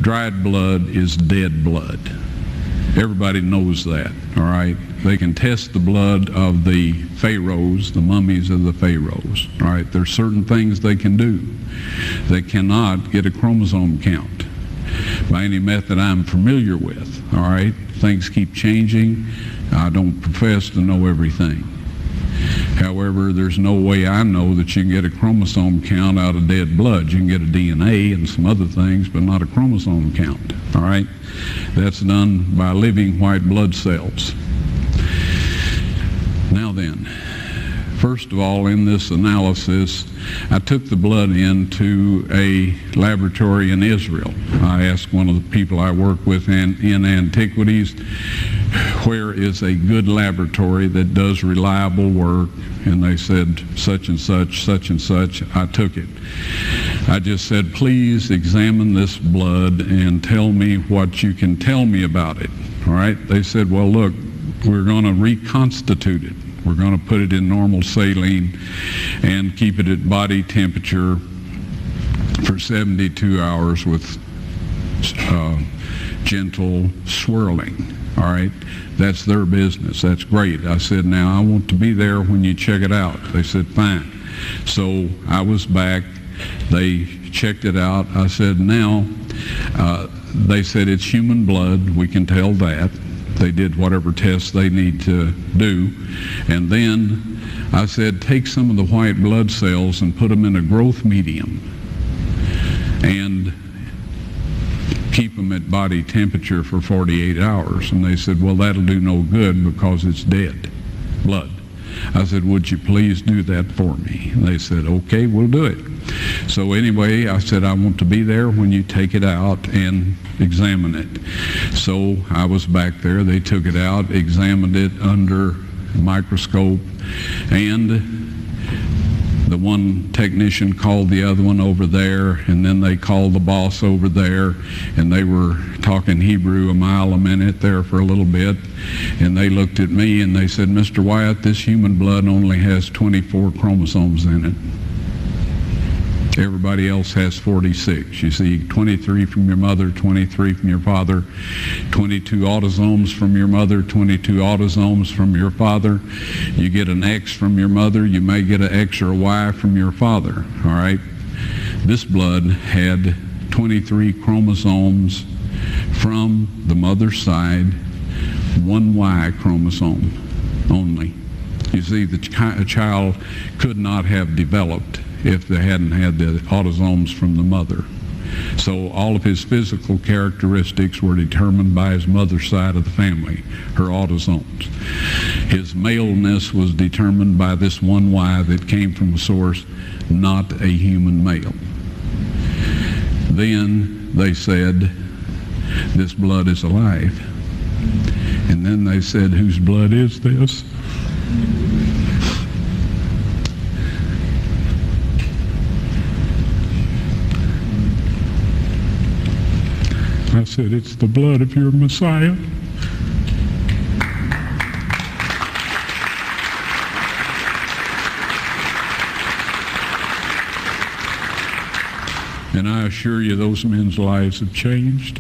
dried blood is dead blood. Everybody knows that, all right? They can test the blood of the pharaohs, the mummies of the pharaohs, all right? There's certain things they can do. They cannot get a chromosome count by any method I'm familiar with, all right? Things keep changing. I don't profess to know everything. However, there's no way I know that you can get a chromosome count out of dead blood. You can get a DNA and some other things, but not a chromosome count, all right? That's done by living white blood cells. Now then, first of all, in this analysis, I took the blood into a laboratory in Israel. I asked one of the people I work with in antiquities, where is a good laboratory that does reliable work? And they said, such and such, such and such. I took it. I just said, please examine this blood and tell me what you can tell me about it. All right? They said, well, look, we're going to reconstitute it. We're going to put it in normal saline and keep it at body temperature for 72 hours with gentle swirling. All right? That's their business. That's great. I said, now I want to be there when you check it out. They said, fine. So I was back. They checked it out. I said, now, they said it's human blood. We can tell that. They did whatever tests they need to do. And then I said, take some of the white blood cells and put them in a growth medium and keep them at body temperature for 48 hours. And they said, well, that'll do no good because it's dead blood. I said, would you please do that for me? And they said, okay, we'll do it. So anyway, I said, I want to be there when you take it out and examine it. So I was back there. They took it out, examined it under a microscope, and the one technician called the other one over there, and then they called the boss over there, and they were talking Hebrew a mile a minute there for a little bit, and they looked at me and they said, Mr. Wyatt, this human blood only has 24 chromosomes in it. Everybody else has 46. You see, 23 from your mother, 23 from your father, 22 autosomes from your mother, 22 autosomes from your father. You get an X from your mother, you may get an X or a Y from your father, all right? This blood had 23 chromosomes from the mother's side, one Y chromosome only. You see, the child could not have developed if they hadn't had the autosomes from the mother. So all of his physical characteristics were determined by his mother's side of the family, her autosomes. His maleness was determined by this one Y that came from a source, not a human male. Then they said, this blood is alive. And then they said, whose blood is this? I said, it's the blood of your Messiah. And I assure you, those men's lives have changed.